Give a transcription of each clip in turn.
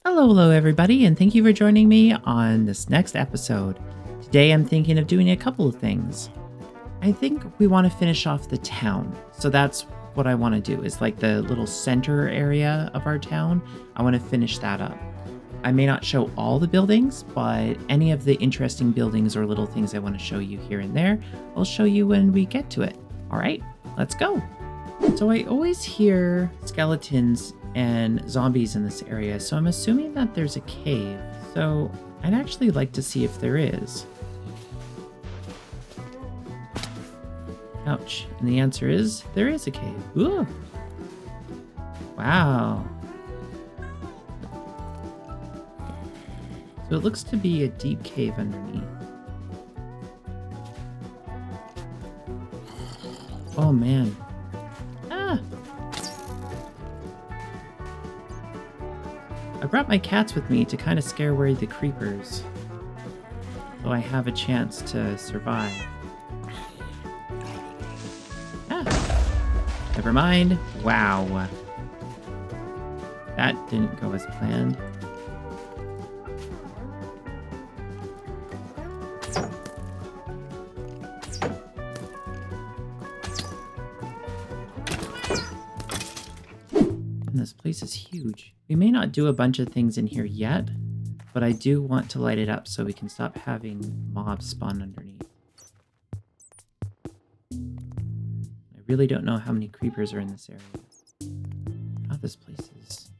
Hello, everybody, and thank you for joining me on this next episode. Today, I'm thinking of doing a couple of things. I think we want to finish off the town, so that's what I want to do, is like the little center area of our town. I want to finish that up. I may not show all the buildings, but any of the interesting buildings or little things I want to show you here and there, I'll show you when we get to it. All right, let's go. So I always hear skeletons and zombies in this area, so I'm assuming that there's a cave. So I'd actually like to see if there is. Ouch. And the answer is, there is a cave. Ooh. Wow. So it looks to be a deep cave underneath. Oh man. Ah! I brought my cats with me to kind of scare away the creepers, so I have a chance to survive. Ah! Never mind. Wow. That didn't go as planned. This place is huge. We may not do a bunch of things in here yet, but I do want to light it up so we can stop having mobs spawn underneath. I really don't know how many creepers are in this area. Oh, this place is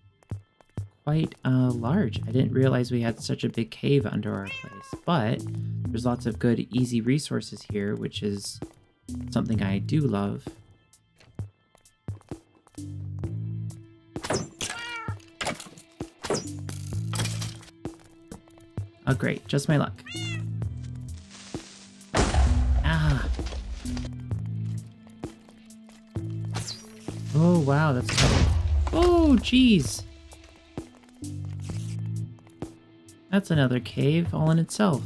quite large. I didn't realize we had such a big cave under our place, but there's lots of good, easy resources here, which is something I do love. Oh great, just my luck. Ah. Oh wow, that's tough. Oh jeez. That's another cave all in itself.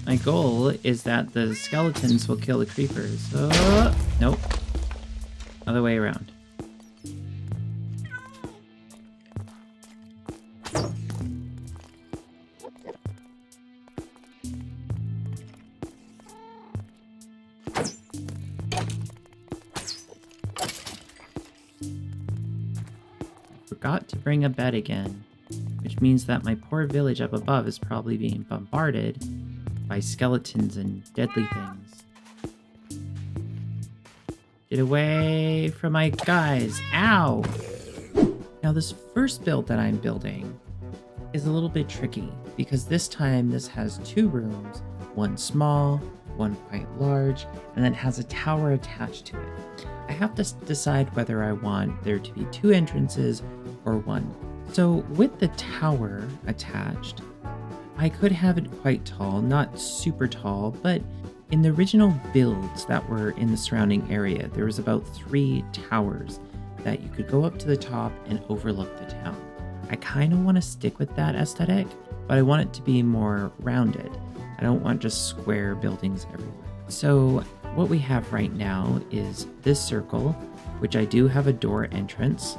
My goal is that the skeletons will kill the creepers. Nope. Other way around. Forgot to bring a bed again, which means that my poor village up above is probably being bombarded by skeletons and deadly things. Get away from my guys! Ow! Now this first build that I'm building is a little bit tricky because this time this has two rooms, one small, one quite large, and then has a tower attached to it. I have to decide whether I want there to be two entrances or one. So with the tower attached, I could have it quite tall, not super tall, but in the original builds that were in the surrounding area, there was about 3 towers that you could go up to the top and overlook the town. I kind of want to stick with that aesthetic, but I want it to be more rounded. I don't want just square buildings everywhere. So what we have right now is this circle, which I do have a door entrance.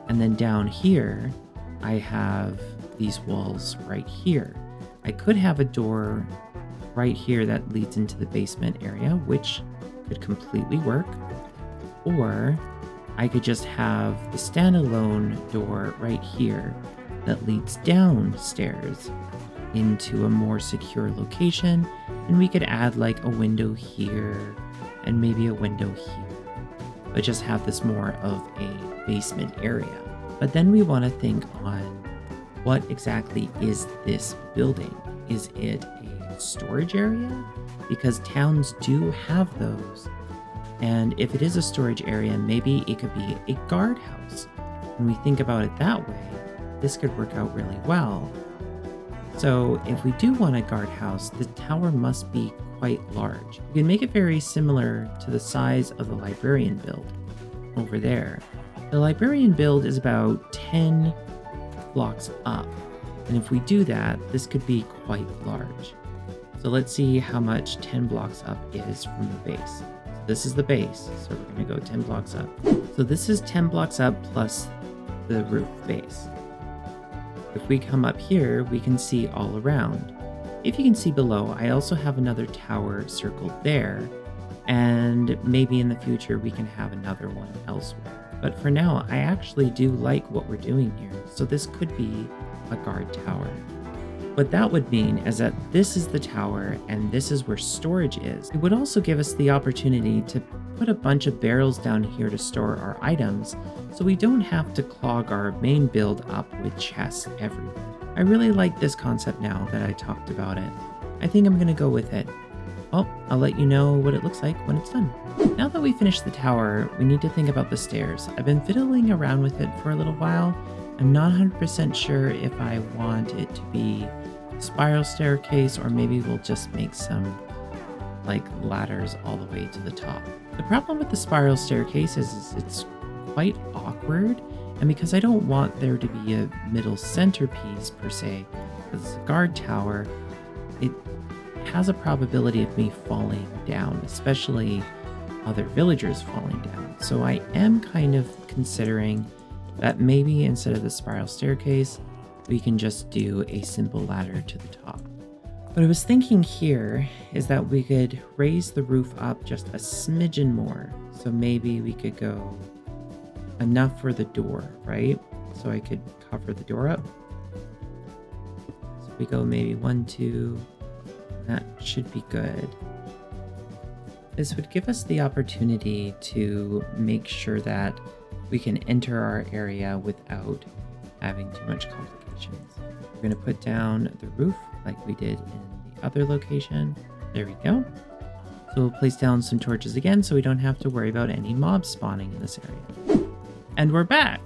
And then down here, I have these walls right here. I could have a door right here that leads into the basement area, which could completely work. Or I could just have the standalone door right here that leads downstairs into a more secure location. And we could add like a window here and maybe a window here, but just have this more of a basement area. But then we want to think on what exactly is this building? Is it a storage area? Because towns do have those. And if it is a storage area, maybe it could be a guardhouse. When we think about it that way, this could work out really well. So if we do want a guardhouse, the tower must be quite large. We can make it very similar to the size of the librarian build over there. The librarian build is about 10 blocks up, and if we do that, this could be quite large. So let's see how much 10 blocks up is from the base. This is the base, so we're going to go 10 blocks up. So this is 10 blocks up plus the roof base. If we come up here, we can see all around. If you can see below, I also have another tower circled there, and maybe in the future we can have another one elsewhere. But for now, I actually do like what we're doing here, so this could be a guard tower. What that would mean is that this is the tower and this is where storage is. It would also give us the opportunity to put a bunch of barrels down here to store our items, so we don't have to clog our main build up with chests everywhere. I really like this concept now that I talked about it. I think I'm gonna go with it. Well, I'll let you know what it looks like when it's done. Now that we finished the tower, we need to think about the stairs. I've been fiddling around with it for a little while. I'm not 100% sure if I want it to be a spiral staircase, or maybe we'll just make some like ladders all the way to the top. The problem with the spiral staircase is it's quite awkward, and because I don't want there to be a middle centerpiece per se, because it's a guard tower, it has a probability of me falling down, especially other villagers falling down. So I am kind of considering that maybe instead of the spiral staircase, we can just do a simple ladder to the top. What I was thinking here is that we could raise the roof up just a smidgen more. So maybe we could go enough for the door, right? So I could cover the door up. So we go maybe 1, 2, that should be good. This would give us the opportunity to make sure that we can enter our area without having too much complications. We're going to put down the roof like we did in the other location. There we go. So we'll place down some torches again so we don't have to worry about any mobs spawning in this area. And we're back.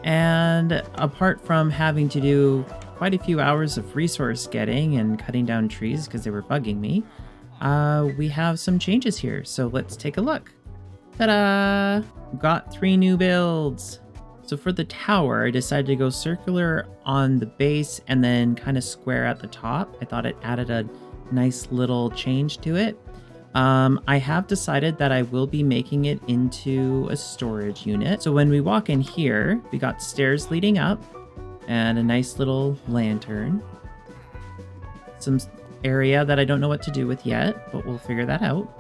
And apart from having to do quite a few hours of resource getting and cutting down trees because they were bugging me, we have some changes here. So let's take a look. Ta-da! Got 3 new builds. So for the tower, I decided to go circular on the base and then kind of square at the top. I thought it added a nice little change to it. I have decided that I will be making it into a storage unit. So when we walk in here, we got stairs leading up and a nice little lantern. Some area that I don't know what to do with yet, but we'll figure that out.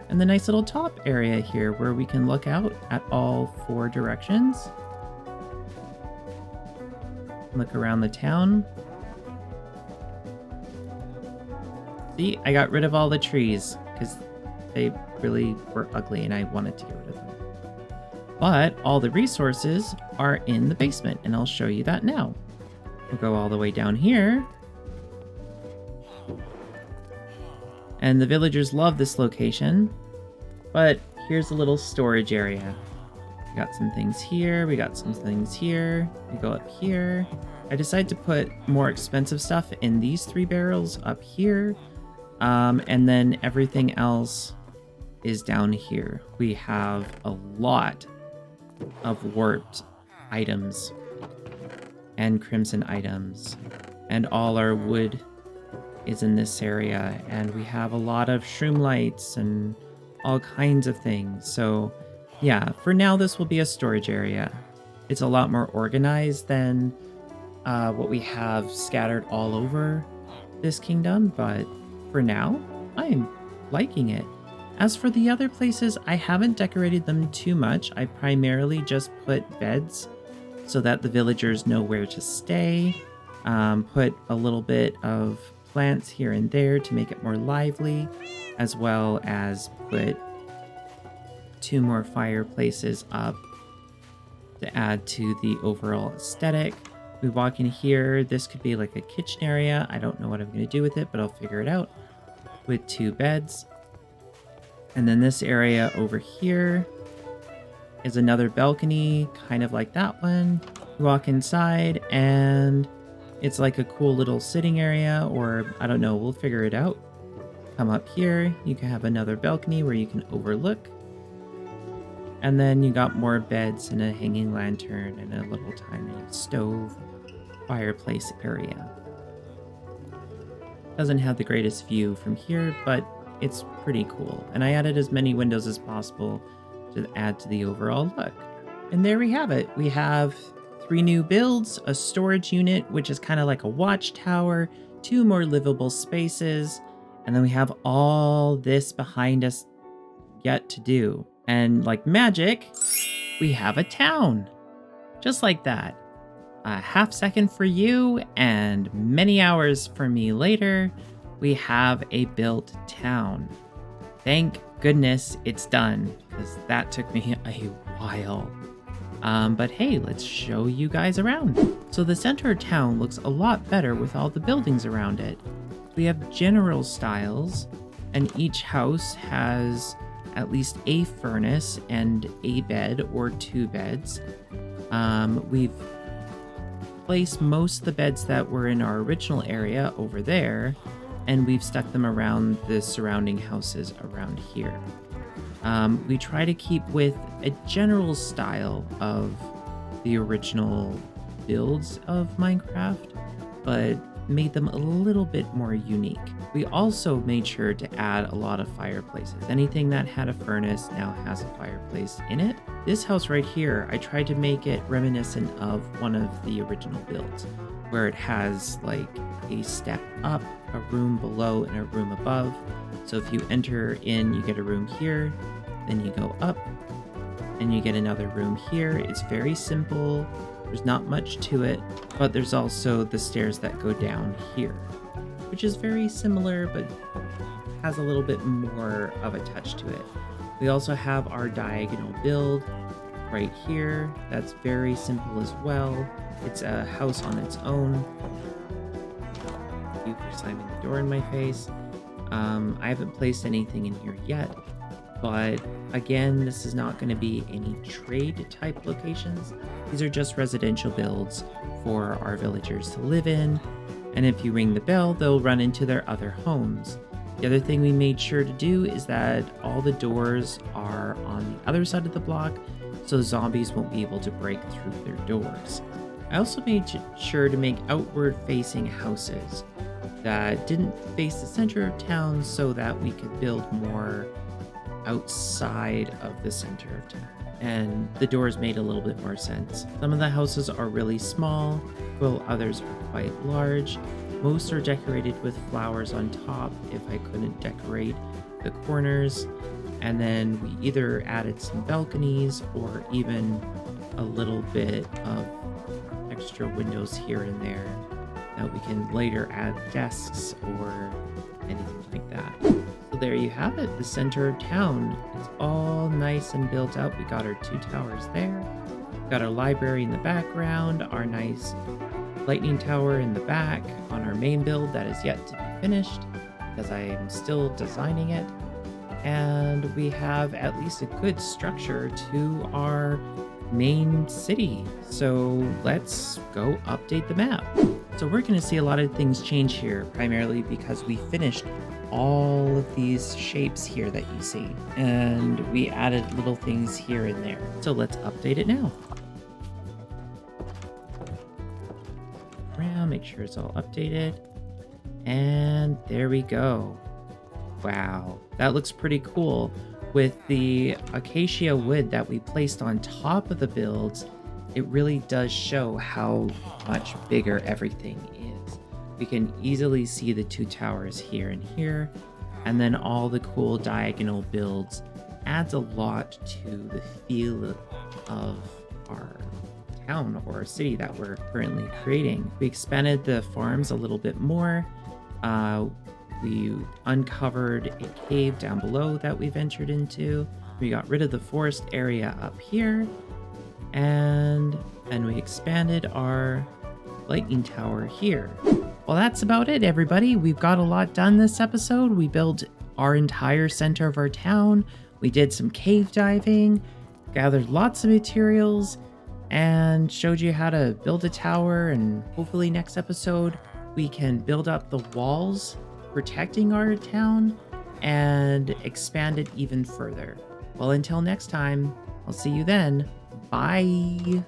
And the nice little top area here where we can look out at all 4 directions. Look around the town. See, I got rid of all the trees because they really were ugly and I wanted to get rid of them. But all the resources are in the basement and I'll show you that now. We'll go all the way down here. And the villagers love this location, but here's a little storage area. We got some things here, we got some things here, we go up here. I decided to put more expensive stuff in these 3 barrels up here, and then everything else is down here. We have a lot of warped items and crimson items, and all our wood is in this area, and we have a lot of shroom lights and all kinds of things. So yeah, for now this will be a storage area. It's a lot more organized than what we have scattered all over this kingdom, but for now I'm liking it. As for the other places, I haven't decorated them too much. I primarily just put beds so that the villagers know where to stay, put a little bit of plants here and there to make it more lively, as well as put 2 more fireplaces up to add to the overall aesthetic. We walk in here, this could be like a kitchen area. I don't know what I'm going to do with it, but I'll figure it out, with 2 beds. And then this area over here is another balcony, kind of like that one. We walk inside and it's like a cool little sitting area, or I don't know, we'll figure it out. Come up here, you can have another balcony where you can overlook. And then you got more beds and a hanging lantern and a little tiny stove fireplace area. Doesn't have the greatest view from here, but it's pretty cool. And I added as many windows as possible to add to the overall look. And there we have it. We have 3 new builds, a storage unit, which is kind of like a watchtower, 2 more livable spaces, and then we have all this behind us yet to do. And like magic, we have a town. Just like that. A half second for you and many hours for me later, we have a built town. Thank goodness it's done, because that took me a while. But hey, let's show you guys around. So the center of town looks a lot better with all the buildings around it. We have general styles, and each house has at least a furnace and a bed or 2 beds. We've placed most of the beds that were in our original area over there, and we've stuck them around the surrounding houses around here. We try to keep with a general style of the original builds of Minecraft, but made them a little bit more unique. We also made sure to add a lot of fireplaces. Anything that had a furnace now has a fireplace in it. This house right here, I tried to make it reminiscent of one of the original builds, where it has like a step up, a room below, and a room above. So if you enter in, you get a room here, then you go up, and you get another room here. It's very simple. There's not much to it, but there's also the stairs that go down here, which is very similar, but has a little bit more of a touch to it. We also have our diagonal build right here. That's very simple as well. It's a house on its own. Thank you for slamming the door in my face. I haven't placed anything in here yet, but again, this is not going to be any trade type locations. These are just residential builds for our villagers to live in, and if you ring the bell, they'll run into their other homes. The other thing we made sure to do is that all the doors are on the other side of the block, so zombies won't be able to break through their doors. I also made sure to make outward facing houses that didn't face the center of town so that we could build more outside of the center of town, and the doors made a little bit more sense. Some of the houses are really small, while others are quite large. Most are decorated with flowers on top if I couldn't decorate the corners, and then we either added some balconies or even a little bit of extra windows here and there that we can later add desks or anything like that. So there you have it, the center of town. It's all nice and built up. We got our 2 towers there. We got our library in the background, our nice lightning tower in the back on our main build that is yet to be finished because I am still designing it. And we have at least a good structure to our main city. So let's go update the map. So we're going to see a lot of things change here, primarily because we finished all of these shapes here that you see, and we added little things here and there. So let's update it now. Around, make sure it's all updated, and there we go. Wow, that looks pretty cool. With the acacia wood that we placed on top of the builds, it really does show how much bigger everything is. We can easily see the 2 towers here and here, and then all the cool diagonal builds adds a lot to the feel of our town or city that we're currently creating. We expanded the farms a little bit more. We uncovered a cave down below that we ventured into. We got rid of the forest area up here, and we expanded our lightning tower here. Well, that's about it, everybody. We've got a lot done this episode. We built our entire center of our town. We did some cave diving, gathered lots of materials, and showed you how to build a tower. And hopefully next episode, we can build up the walls protecting our town and expand it even further. Well, until next time, I'll see you then. Bye.